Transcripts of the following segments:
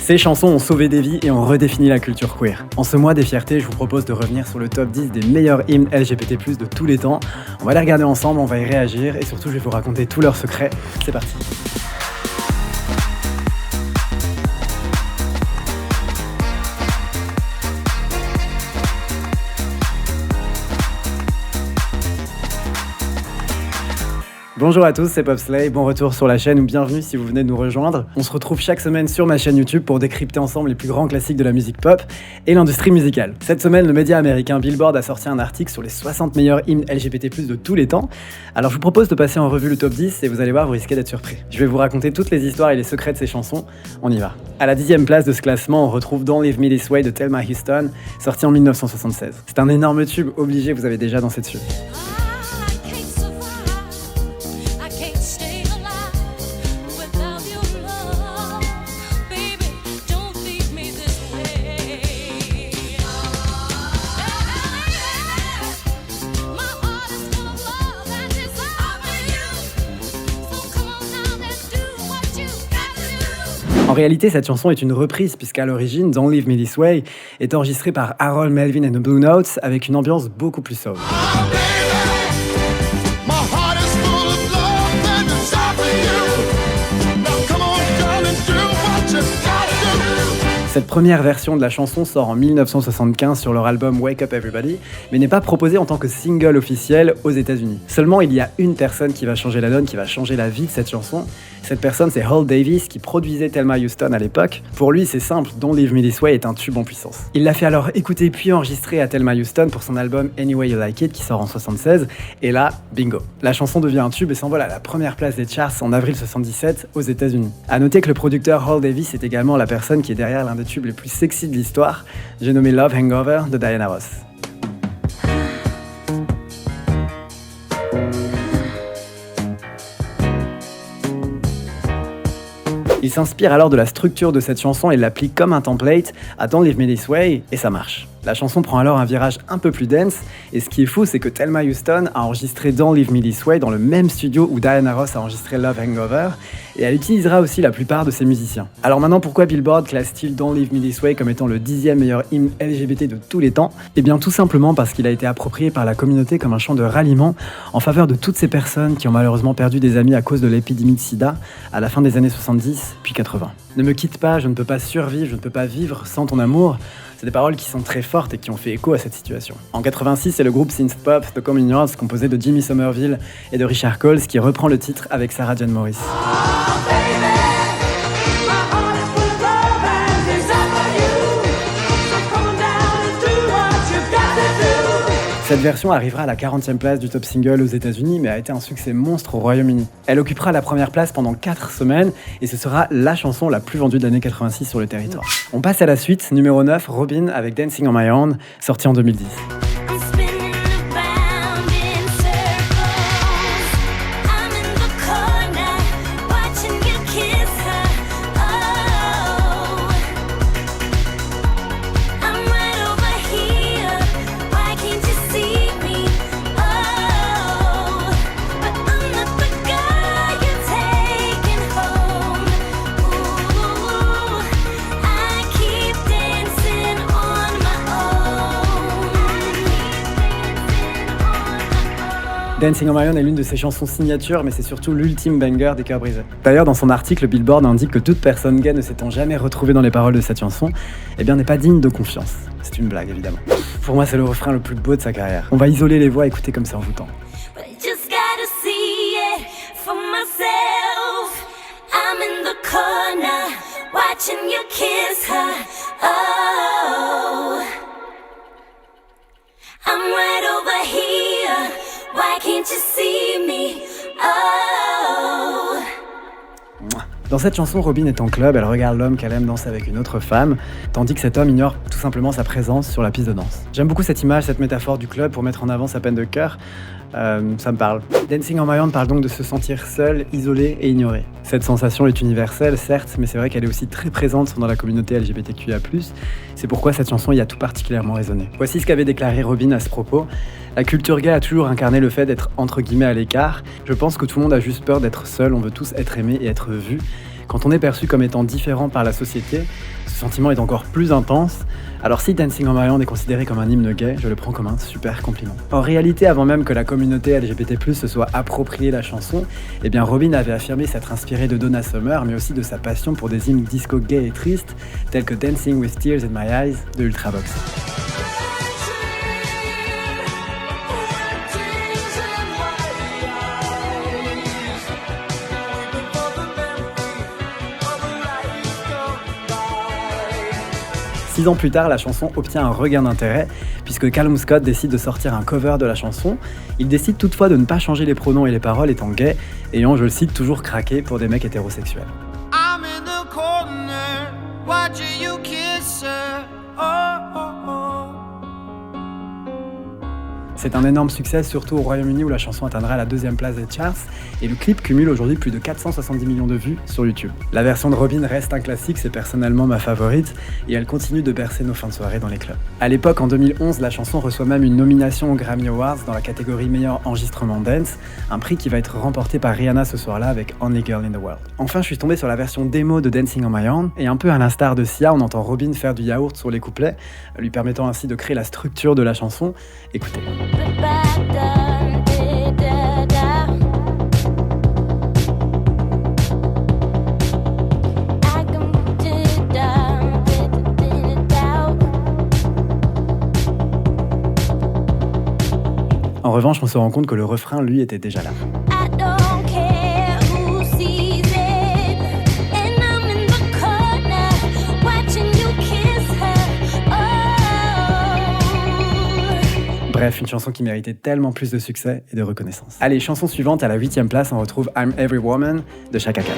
Ces chansons ont sauvé des vies et ont redéfini la culture queer. En ce mois des fiertés, je vous propose de revenir sur le top 10 des meilleurs hymnes LGBT+, de tous les temps. On va les regarder ensemble, on va y réagir et surtout je vais vous raconter tous leurs secrets. C'est parti. Bonjour à tous, c'est Popslay, bon retour sur la chaîne ou bienvenue si vous venez de nous rejoindre. On se retrouve chaque semaine sur ma chaîne YouTube pour décrypter ensemble les plus grands classiques de la musique pop et l'industrie musicale. Cette semaine, le média américain Billboard a sorti un article sur les 60 meilleurs hymnes LGBT+ de tous les temps. Alors je vous propose de passer en revue le top 10 et vous allez voir, vous risquez d'être surpris. Je vais vous raconter toutes les histoires et les secrets de ces chansons, on y va. À la 10e place de ce classement, on retrouve Don't Leave Me This Way de Thelma Houston, sorti en 1976. C'est un énorme tube obligé, vous avez déjà dansé dessus. En réalité, cette chanson est une reprise puisqu'à l'origine, Don't Leave Me This Way est enregistrée par Harold Melvin and the Blue Notes avec une ambiance beaucoup plus sobre. Cette première version de la chanson sort en 1975 sur leur album Wake Up Everybody, mais n'est pas proposée en tant que single officiel aux États-Unis. Seulement, il y a une personne qui va changer la donne, qui va changer la vie de cette chanson. Cette personne, c'est Hal Davis, qui produisait Thelma Houston à l'époque. Pour lui, c'est simple, Don't Leave Me This Way est un tube en puissance. Il l'a fait alors écouter puis enregistrer à Thelma Houston pour son album Anyway You Like It, qui sort en 76. Et là, bingo. La chanson devient un tube et s'envole à la première place des charts en avril 77 aux États-Unis. À noter que le producteur Hal Davis est également la personne qui est derrière l'un des tubes les plus sexy de l'histoire, j'ai nommé Love Hangover de Diana Ross. Il s'inspire alors de la structure de cette chanson et l'applique comme un template à Don't Leave Me This Way, et ça marche. La chanson prend alors un virage un peu plus dense, et ce qui est fou, c'est que Thelma Houston a enregistré Don't Leave Me This Way dans le même studio où Diana Ross a enregistré Love Hangover, et elle utilisera aussi la plupart de ses musiciens. Alors maintenant, pourquoi Billboard classe-t-il Don't Leave Me This Way comme étant le 10e meilleur hymne LGBT de tous les temps ? Eh bien tout simplement parce qu'il a été approprié par la communauté comme un chant de ralliement en faveur de toutes ces personnes qui ont malheureusement perdu des amis à cause de l'épidémie de sida à la fin des années 70 puis 80. Ne me quitte pas, je ne peux pas survivre, je ne peux pas vivre sans ton amour. C'est des paroles qui sont très fortes et qui ont fait écho à cette situation. En 86, c'est le groupe synth-pop The Communiards, composé de Jimmy Somerville et de Richard Coles, qui reprend le titre avec Sarah Jane Morris. Cette version arrivera à la 40e place du top single aux États-Unis, mais a été un succès monstre au Royaume-Uni. Elle occupera la première place pendant 4 semaines et ce sera la chanson la plus vendue de l'année 86 sur le territoire. On passe à la suite, numéro 9, Robyn avec Dancing on My Own, sorti en 2010. Dancing on My Own est l'une de ses chansons signatures, mais c'est surtout l'ultime banger des cœurs brisés. D'ailleurs, dans son article, Billboard indique que toute personne gay ne s'étant jamais retrouvée dans les paroles de cette chanson, eh bien n'est pas digne de confiance. C'est une blague, évidemment. Pour moi, c'est le refrain le plus beau de sa carrière. On va isoler les voix, écoutez comme c'est envoûtant. Why can't you see me? Oh. Dans cette chanson, Robyn est en club, elle regarde l'homme qu'elle aime danser avec une autre femme, tandis que cet homme ignore tout simplement sa présence sur la piste de danse. J'aime beaucoup cette image, cette métaphore du club pour mettre en avant sa peine de cœur. Ça me parle. Dancing on My Own parle donc de se sentir seul, isolé et ignoré. Cette sensation est universelle, certes, mais c'est vrai qu'elle est aussi très présente dans la communauté LGBTQIA+. C'est pourquoi cette chanson y a tout particulièrement résonné. Voici ce qu'avait déclaré Robyn à ce propos. La culture gay a toujours incarné le fait d'être entre guillemets à l'écart. Je pense que tout le monde a juste peur d'être seul, on veut tous être aimés et être vus. Quand on est perçu comme étant différent par la société, ce sentiment est encore plus intense. Alors si Dancing on My Own est considéré comme un hymne gay, je le prends comme un super compliment. En réalité, avant même que la communauté LGBT+ se soit appropriée la chanson, eh bien Robyn avait affirmé s'être inspiré de Donna Summer, mais aussi de sa passion pour des hymnes disco gays et tristes, tels que Dancing with Tears in My Eyes de Ultravox. Six ans plus tard, la chanson obtient un regain d'intérêt, puisque Callum Scott décide de sortir un cover de la chanson. Il décide toutefois de ne pas changer les pronoms et les paroles étant gay, ayant, je le cite, toujours craqué pour des mecs hétérosexuels. I'm in the corner, watching you kiss her. Oh, oh, oh. C'est un énorme succès, surtout au Royaume-Uni où la chanson atteindra la 2e place des charts, et le clip cumule aujourd'hui plus de 470 millions de vues sur YouTube. La version de Robyn reste un classique, c'est personnellement ma favorite, et elle continue de bercer nos fins de soirée dans les clubs. À l'époque, en 2011, la chanson reçoit même une nomination aux Grammy Awards dans la catégorie meilleur enregistrement dance, un prix qui va être remporté par Rihanna ce soir-là avec Only Girl in the World. Enfin, je suis tombé sur la version démo de Dancing on My Own, et un peu à l'instar de Sia, on entend Robyn faire du yaourt sur les couplets, lui permettant ainsi de créer la structure de la chanson. Écoutez. En revanche, on se rend compte que le refrain, lui, était déjà là. Bref, une chanson qui méritait tellement plus de succès et de reconnaissance. Allez, chanson suivante, à la 8e place, on retrouve I'm Every Woman de Chaka Khan.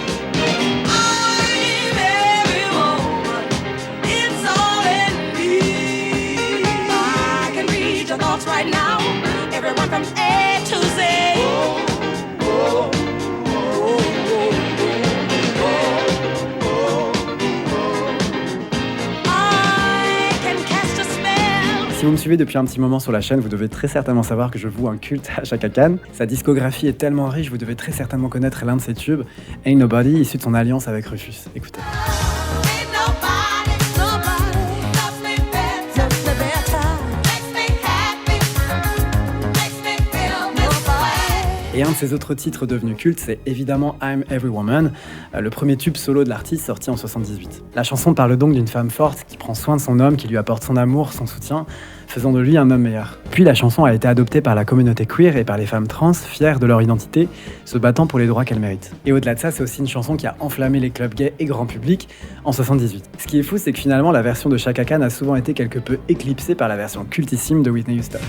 Si vous me suivez depuis un petit moment sur la chaîne, vous devez très certainement savoir que je voue un culte à Chaka Khan. Sa discographie est tellement riche, vous devez très certainement connaître l'un de ses tubes, Ain't Nobody, issu de son alliance avec Rufus. Écoutez. Et un de ses autres titres devenus cultes, c'est évidemment I'm Every Woman, le premier tube solo de l'artiste sorti en 78. La chanson parle donc d'une femme forte qui prend soin de son homme, qui lui apporte son amour, son soutien, faisant de lui un homme meilleur. Puis la chanson a été adoptée par la communauté queer et par les femmes trans, fières de leur identité, se battant pour les droits qu'elles méritent. Et au-delà de ça, c'est aussi une chanson qui a enflammé les clubs gays et grand public en 78. Ce qui est fou, c'est que finalement, la version de Chaka Khan a souvent été quelque peu éclipsée par la version cultissime de Whitney Houston.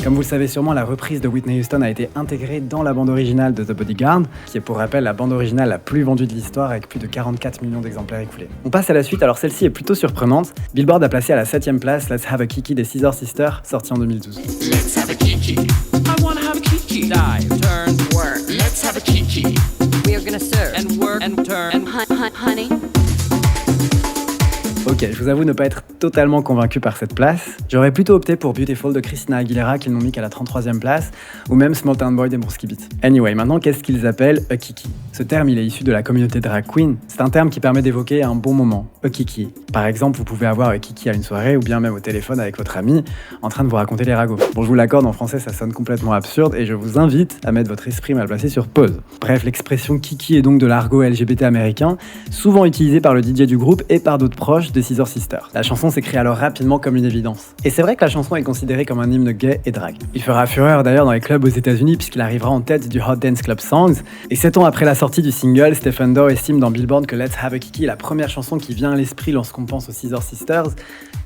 Comme vous le savez sûrement, la reprise de Whitney Houston a été intégrée dans la bande originale de The Bodyguard, qui est pour rappel la bande originale la plus vendue de l'histoire avec plus de 44 millions d'exemplaires écoulés. On passe à la suite, alors celle-ci est plutôt surprenante. Billboard a placé à la 7e place Let's Have a Kiki des Scissor Sisters, sorti en 2012. Let's have a kiki. I wanna have a kiki. Dive, turn, work. Let's have a kiki. We are gonna serve and work and turn and honey. Ok, je vous avoue ne pas être totalement convaincu par cette place. J'aurais plutôt opté pour Beautiful de Christina Aguilera qu'ils n'ont mis qu'à la 33e place, ou même Small Town Boy des Bronski Beat. Anyway, maintenant qu'est-ce qu'ils appellent a kiki? Ce terme, il est issu de la communauté drag queen. C'est un terme qui permet d'évoquer un bon moment, a kiki. Par exemple, vous pouvez avoir a kiki à une soirée, ou bien même au téléphone avec votre ami, en train de vous raconter les ragots. Bon, je vous l'accorde, en français ça sonne complètement absurde, et je vous invite à mettre votre esprit mal placé sur pause. Bref, l'expression kiki est donc de l'argot LGBT américain, souvent utilisé par le DJ du groupe et par d'autres proches des Scissor Sisters. La chanson s'écrit alors rapidement comme une évidence. Et c'est vrai que la chanson est considérée comme un hymne gay et drag. Il fera fureur d'ailleurs dans les clubs aux États-Unis puisqu'il arrivera en tête du Hot Dance Club Songs. Et 7 ans après la sortie du single, Stephen Dorr estime dans Billboard que Let's Have a Kiki est la première chanson qui vient à l'esprit lorsqu'on pense aux Scissor Sisters.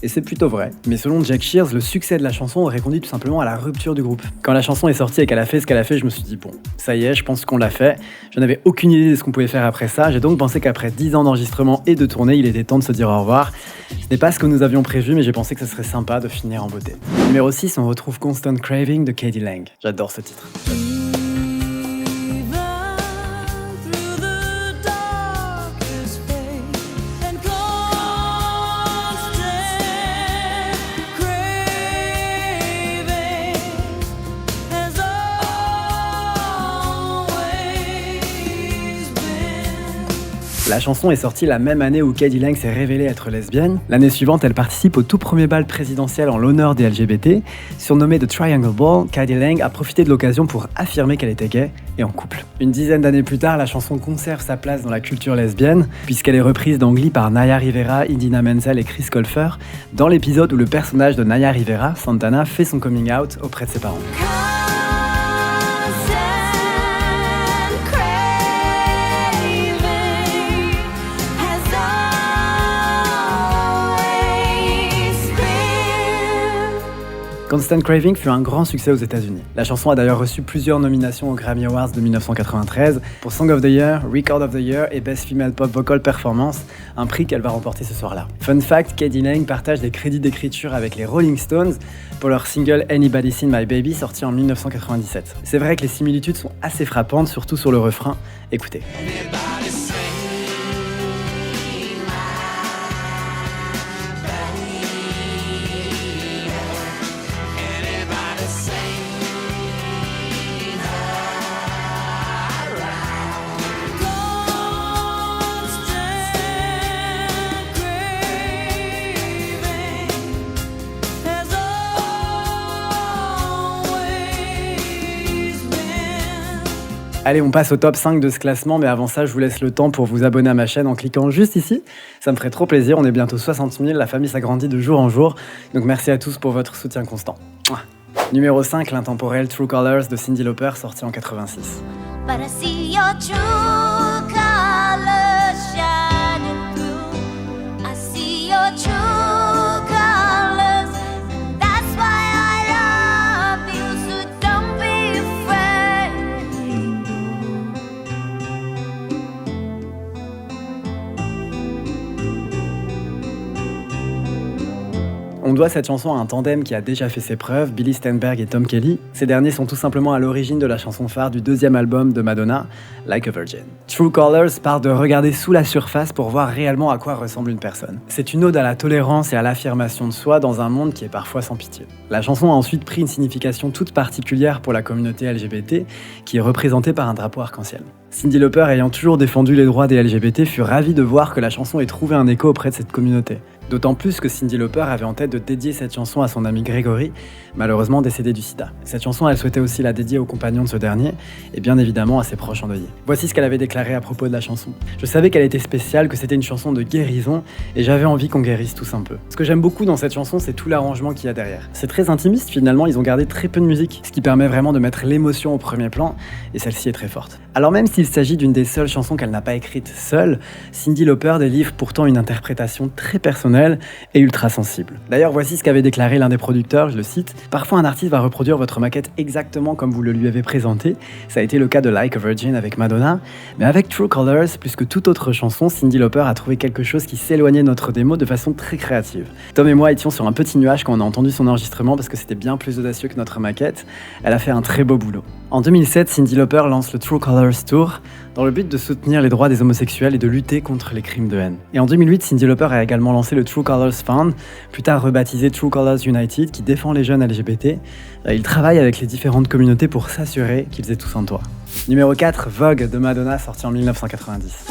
Et c'est plutôt vrai. Mais selon Jack Shears, le succès de la chanson aurait conduit tout simplement à la rupture du groupe. Quand la chanson est sortie et qu'elle a fait ce qu'elle a fait, je me suis dit bon, ça y est, je pense qu'on l'a fait. Je n'avais aucune idée de ce qu'on pouvait faire après ça. J'ai donc pensé qu'après 10 ans d'enregistrement et de tournée, il était temps de se dire au revoir. Ce n'est pas ce que nous avions prévu, mais j'ai pensé que ce serait sympa de finir en beauté. Numéro 6, on retrouve Constant Craving de k.d. lang. J'adore ce titre. La chanson est sortie la même année où k.d. lang s'est révélée être lesbienne. L'année suivante, elle participe au tout premier bal présidentiel en l'honneur des LGBT. Surnommée The Triangle Ball, k.d. lang a profité de l'occasion pour affirmer qu'elle était gay et en couple. Une dizaine d'années plus tard, la chanson conserve sa place dans la culture lesbienne, puisqu'elle est reprise dans Glee par Naya Rivera, Idina Menzel et Chris Colfer, dans l'épisode où le personnage de Naya Rivera, Santana, fait son coming out auprès de ses parents. Constant Craving fut un grand succès aux États-Unis. La chanson a d'ailleurs reçu plusieurs nominations aux Grammy Awards de 1993 pour Song of the Year, Record of the Year et Best Female Pop Vocal Performance, un prix qu'elle va remporter ce soir-là. Fun fact, k.d. lang partage des crédits d'écriture avec les Rolling Stones pour leur single Anybody Seen My Baby sorti en 1997. C'est vrai que les similitudes sont assez frappantes, surtout sur le refrain. Écoutez. Allez, on passe au top 5 de ce classement, mais avant ça, je vous laisse le temps pour vous abonner à ma chaîne en cliquant juste ici. Ça me ferait trop plaisir, on est bientôt 60 000, la famille s'agrandit de jour en jour, donc merci à tous pour votre soutien constant. Numéro 5, l'intemporel True Colors de Cyndi Lauper, sorti en 86. But I see your true colors shining through. I see your true colors, and that's why I love you, so don't be afraid. On doit cette chanson à un tandem qui a déjà fait ses preuves, Billy Steinberg et Tom Kelly. Ces derniers sont tout simplement à l'origine de la chanson phare du deuxième album de Madonna, Like a Virgin. True Colors part de regarder sous la surface pour voir réellement à quoi ressemble une personne. C'est une ode à la tolérance et à l'affirmation de soi dans un monde qui est parfois sans pitié. La chanson a ensuite pris une signification toute particulière pour la communauté LGBT, qui est représentée par un drapeau arc-en-ciel. Cyndi Lauper, ayant toujours défendu les droits des LGBT, fut ravie de voir que la chanson ait trouvé un écho auprès de cette communauté. D'autant plus que Cyndi Lauper avait en tête de dédier cette chanson à son ami Gregory, malheureusement décédé du sida. Cette chanson, elle souhaitait aussi la dédier aux compagnons de ce dernier, et bien évidemment à ses proches endeuillés. Voici ce qu'elle avait déclaré à propos de la chanson. Je savais qu'elle était spéciale, que c'était une chanson de guérison, et j'avais envie qu'on guérisse tous un peu. Ce que j'aime beaucoup dans cette chanson, c'est tout l'arrangement qu'il y a derrière. C'est très intimiste finalement, ils ont gardé très peu de musique, ce qui permet vraiment de mettre l'émotion au premier plan, et celle-ci est très forte. Alors même s'il s'agit d'une des seules chansons qu'elle n'a pas écrite seule, Cyndi Lauper délivre pourtant une interprétation très personnelle et ultra sensible. D'ailleurs, voici ce qu'avait déclaré l'un des producteurs, je le cite: « Parfois un artiste va reproduire votre maquette exactement comme vous le lui avez présenté, ça a été le cas de Like a Virgin avec Madonna, mais avec True Colors, plus que toute autre chanson, Cyndi Lauper a trouvé quelque chose qui s'éloignait de notre démo de façon très créative. Tom et moi étions sur un petit nuage quand on a entendu son enregistrement parce que c'était bien plus audacieux que notre maquette, elle a fait un très beau boulot. » En 2007, Cyndi Lauper lance le True Colors Tour dans le but de soutenir les droits des homosexuels et de lutter contre les crimes de haine. Et en 2008, Cyndi Lauper a également lancé le True Colors Fund, plus tard rebaptisé True Colors United, qui défend les jeunes LGBT. Il travaille avec les différentes communautés pour s'assurer qu'ils aient tous un toit. Numéro 4, Vogue de Madonna, sorti en 1990.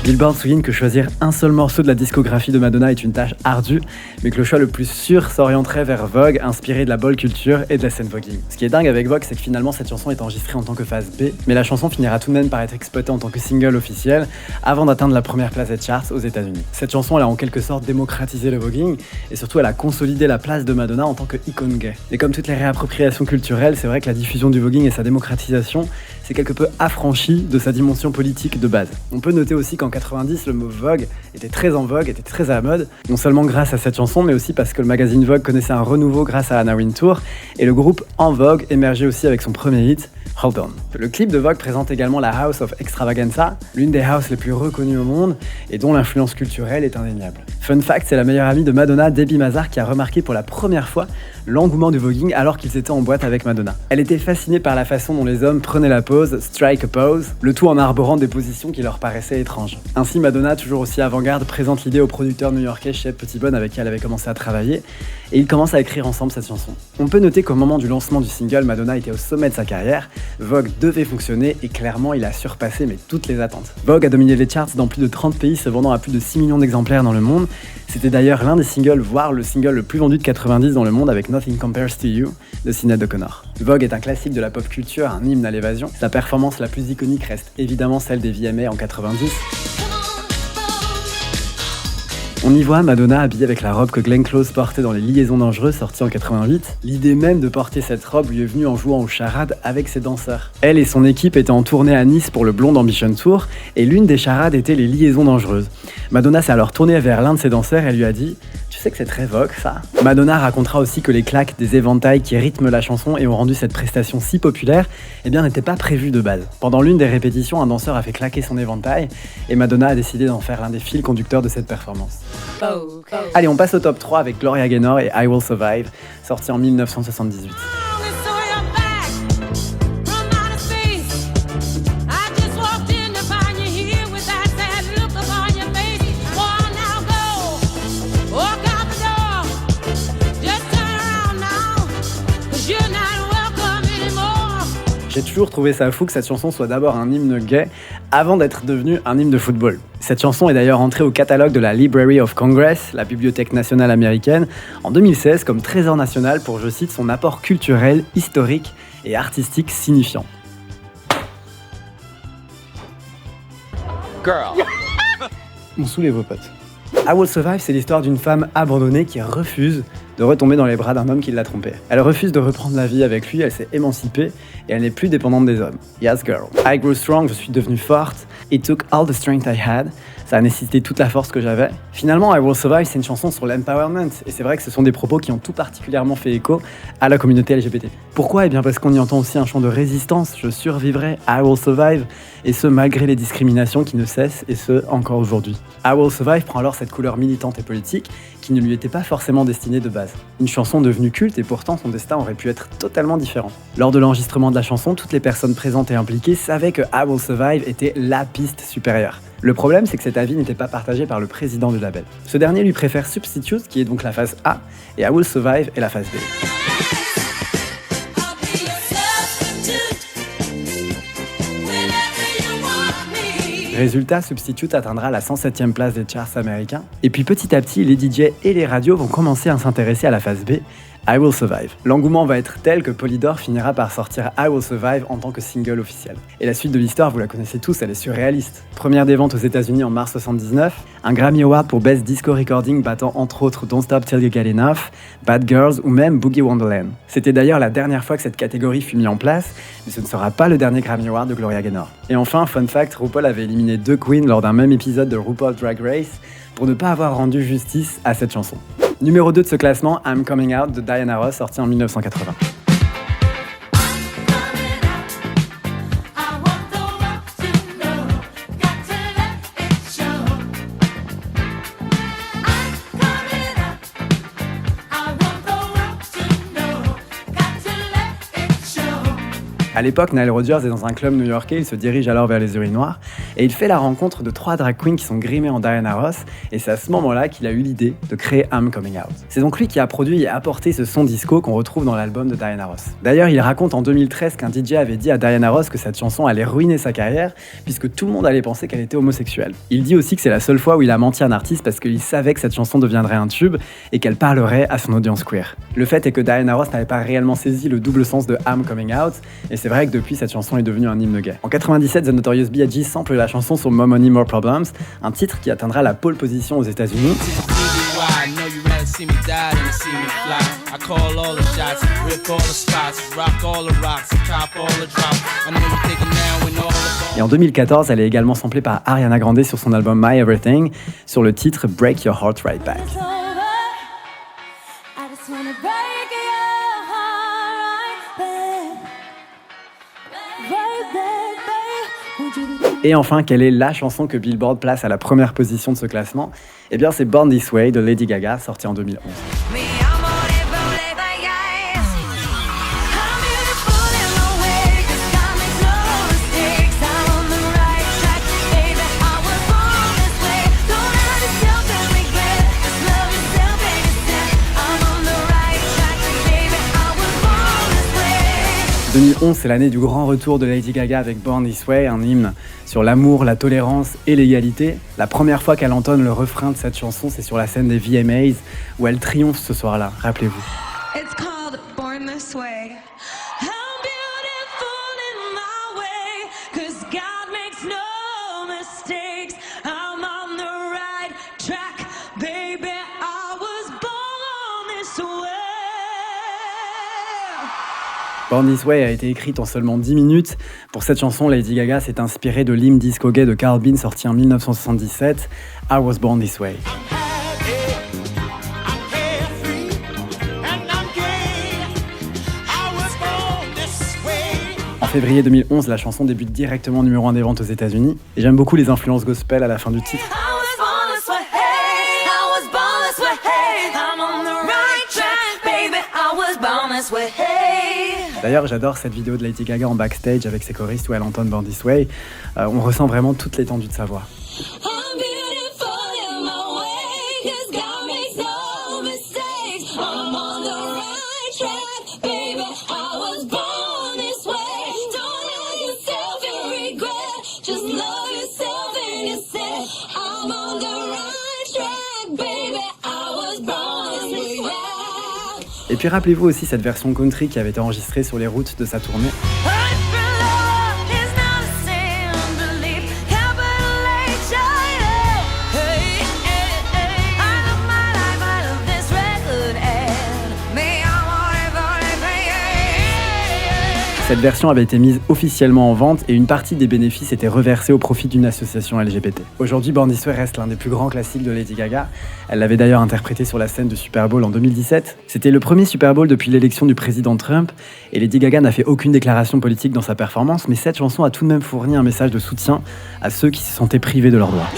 Billboard souligne que choisir un seul morceau de la discographie de Madonna est une tâche ardue, mais que le choix le plus sûr s'orienterait vers Vogue, inspiré de la ball culture et de la scène voguing. Ce qui est dingue avec Vogue, c'est que finalement cette chanson est enregistrée en tant que phase B, mais la chanson finira tout de même par être exploitée en tant que single officiel avant d'atteindre la première place des charts aux États-Unis. Cette chanson, elle a en quelque sorte démocratisé le voguing et surtout elle a consolidé la place de Madonna en tant qu'icône gay. Et comme toutes les réappropriations culturelles, c'est vrai que la diffusion du voguing et sa démocratisation s'est quelque peu affranchi de sa dimension politique de base. On peut noter aussi qu'en 90, le mot Vogue était très en vogue, était très à la mode, non seulement grâce à cette chanson, mais aussi parce que le magazine Vogue connaissait un renouveau grâce à Anna Wintour, et le groupe En Vogue émergeait aussi avec son premier hit, Hold On. Le clip de Vogue présente également la House of Extravaganza, l'une des houses les plus reconnues au monde, et dont l'influence culturelle est indéniable. Fun fact, c'est la meilleure amie de Madonna, Debbie Mazar, qui a remarqué pour la première fois l'engouement du voguing alors qu'ils étaient en boîte avec Madonna. Elle était fascinée par la façon dont les hommes prenaient la pose, strike a pose, le tout en arborant des positions qui leur paraissaient étranges. Ainsi, Madonna, toujours aussi avant-garde, présente l'idée au producteur new-yorkais Shep Pettibone avec qui elle avait commencé à travailler, et ils commencent à écrire ensemble cette chanson. On peut noter qu'au moment du lancement du single, Madonna était au sommet de sa carrière, Vogue devait fonctionner et clairement il a surpassé toutes les attentes. Vogue a dominé les charts dans plus de 30 pays, se vendant à plus de 6 millions d'exemplaires dans le monde. C'était d'ailleurs l'un des singles, voire le single le plus vendu de 90 dans le monde avec Nothing Compares to You de Sinéad O'Connor. Vogue est un classique de la pop culture, un hymne à l'évasion. Sa performance la plus iconique reste évidemment celle des VMA en 90. On y voit Madonna habillée avec la robe que Glenn Close portait dans Les Liaisons Dangereuses, sortie en 88. L'idée même de porter cette robe lui est venue en jouant aux charades avec ses danseurs. Elle et son équipe étaient en tournée à Nice pour le Blonde Ambition Tour, et l'une des charades était Les Liaisons Dangereuses. Madonna s'est alors tournée vers l'un de ses danseurs et lui a dit « Tu sais que c'est très Vogue, ça ?» Madonna racontera aussi que les claques des éventails qui rythment la chanson et ont rendu cette prestation si populaire, n'étaient pas prévues de base. Pendant l'une des répétitions, un danseur a fait claquer son éventail, et Madonna a décidé d'en faire l'un des fils conducteurs de cette performance. Allez, on passe au top 3 avec Gloria Gaynor et I Will Survive, sorti en 1978. J'ai toujours trouvé ça fou que cette chanson soit d'abord un hymne gay avant d'être devenue un hymne de football. Cette chanson est d'ailleurs entrée au catalogue de la Library of Congress, la bibliothèque nationale américaine, en 2016 comme trésor national pour, je cite, son apport culturel, historique et artistique signifiant. Girl. On soulève vos potes. I Will Survive, c'est l'histoire d'une femme abandonnée qui refuse de retomber dans les bras d'un homme qui l'a trompée. Elle refuse de reprendre la vie avec lui, elle s'est émancipée et elle n'est plus dépendante des hommes. Yes girl. I grew strong, je suis devenue forte. It took all the strength I had. Ça a nécessité toute la force que j'avais. Finalement, I Will Survive, c'est une chanson sur l'empowerment. Et c'est vrai que ce sont des propos qui ont tout particulièrement fait écho à la communauté LGBT. Pourquoi ? Parce qu'on y entend aussi un chant de résistance. Je survivrai, I Will Survive. Et ce, malgré les discriminations qui ne cessent, et ce, encore aujourd'hui. I Will Survive prend alors cette couleur militante et politique qui ne lui était pas forcément destinée de base. Une chanson devenue culte et pourtant son destin aurait pu être totalement différent. Lors de l'enregistrement de la chanson, toutes les personnes présentes et impliquées savaient que I Will Survive était la piste supérieure. Le problème, c'est que cet avis n'était pas partagé par le président du label. Ce dernier lui préfère Substitute, qui est donc la phase A, et I Will Survive est la phase B. Résultat, Substitute atteindra la 107e place des charts américains. Et puis petit à petit, les DJ et les radios vont commencer à s'intéresser à la phase B, I Will Survive. L'engouement va être tel que Polydor finira par sortir I Will Survive en tant que single officiel. Et la suite de l'histoire, vous la connaissez tous, elle est surréaliste. Première des ventes aux États-Unis en mars 79, un Grammy Award pour Best Disco Recording battant entre autres Don't Stop Till You Get Enough, Bad Girls ou même Boogie Wonderland. C'était d'ailleurs la dernière fois que cette catégorie fut mise en place, mais ce ne sera pas le dernier Grammy Award de Gloria Gaynor. Et enfin, fun fact, RuPaul avait éliminé 2 queens lors d'un même épisode de RuPaul Drag Race pour ne pas avoir rendu justice à cette chanson. Numéro 2 de ce classement, I'm Coming Out de Diana Ross, sorti en 1980. À l'époque, Nile Rodgers est dans un club new-yorkais, il se dirige alors vers les urinoirs et il fait la rencontre de 3 drag queens qui sont grimées en Diana Ross et c'est à ce moment-là qu'il a eu l'idée de créer I'm Coming Out. C'est donc lui qui a produit et apporté ce son disco qu'on retrouve dans l'album de Diana Ross. D'ailleurs, il raconte en 2013 qu'un DJ avait dit à Diana Ross que cette chanson allait ruiner sa carrière puisque tout le monde allait penser qu'elle était homosexuelle. Il dit aussi que c'est la seule fois où il a menti à un artiste parce qu'il savait que cette chanson deviendrait un tube et qu'elle parlerait à son audience queer. Le fait est que Diana Ross n'avait pas réellement saisi le double sens de I'm Coming Out et c'est vrai que depuis, cette chanson est devenue un hymne gay. En 97, The Notorious B.I.G. sample la chanson sur More Money, More Problems, un titre qui atteindra la pole position aux États-Unis. Et en 2014, elle est également samplée par Ariana Grande sur son album My Everything, sur le titre Break Your Heart Right Back. Et enfin, quelle est la chanson que Billboard place à la première position de ce classement ? Eh bien, c'est Born This Way de Lady Gaga, sorti en 2011. 2011, c'est l'année du grand retour de Lady Gaga avec Born This Way, un hymne sur l'amour, la tolérance et l'égalité. La première fois qu'elle entonne le refrain de cette chanson, c'est sur la scène des VMAs, où elle triomphe ce soir-là, rappelez-vous. It's called Born This Way. How beautiful in my way, 'cause God makes no mistakes. I'm on the right track, baby. I was born this way. Born This Way a été écrite en seulement 10 minutes. Pour cette chanson, Lady Gaga s'est inspirée de l'hymne disco gay de Carl Bean sorti en 1977, I Was Born This Way. En février 2011, la chanson débute directement numéro 1 des ventes aux États-Unis. Et j'aime beaucoup les influences gospel à la fin du titre. D'ailleurs, j'adore cette vidéo de Lady Gaga en backstage avec ses choristes où elle entonne Born This Way. On ressent vraiment toute l'étendue de sa voix. Et puis rappelez-vous aussi cette version country qui avait été enregistrée sur les routes de sa tournée. Cette version avait été mise officiellement en vente et une partie des bénéfices était reversée au profit d'une association LGBT. Aujourd'hui, Born This Way reste l'un des plus grands classiques de Lady Gaga. Elle l'avait d'ailleurs interprété sur la scène du Super Bowl en 2017. C'était le premier Super Bowl depuis l'élection du président Trump et Lady Gaga n'a fait aucune déclaration politique dans sa performance, mais cette chanson a tout de même fourni un message de soutien à ceux qui se sentaient privés de leurs droits.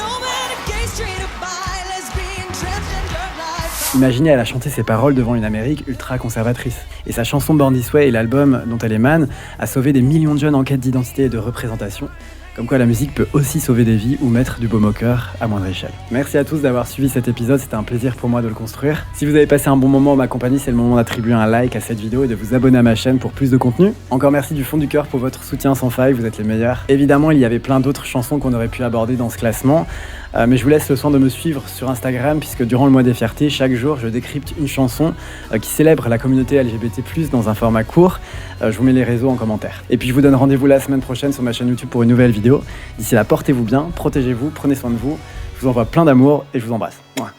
Imaginez, elle a chanté ses paroles devant une Amérique ultra-conservatrice. Et sa chanson Born This Way et l'album dont elle émane a sauvé des millions de jeunes en quête d'identité et de représentation. Comme quoi la musique peut aussi sauver des vies ou mettre du baume au cœur à moindre échelle. Merci à tous d'avoir suivi cet épisode, c'était un plaisir pour moi de le construire. Si vous avez passé un bon moment en ma compagnie, c'est le moment d'attribuer un like à cette vidéo et de vous abonner à ma chaîne pour plus de contenu. Encore merci du fond du cœur pour votre soutien sans faille, vous êtes les meilleurs. Évidemment, il y avait plein d'autres chansons qu'on aurait pu aborder dans ce classement. Mais je vous laisse le soin de me suivre sur Instagram puisque durant le mois des fiertés, chaque jour, je décrypte une chanson qui célèbre la communauté LGBT+, dans un format court. Je vous mets les réseaux en commentaire. Et puis je vous donne rendez-vous la semaine prochaine sur ma chaîne YouTube pour une nouvelle vidéo. D'ici là, portez-vous bien, protégez-vous, prenez soin de vous. Je vous envoie plein d'amour et je vous embrasse. Mouah.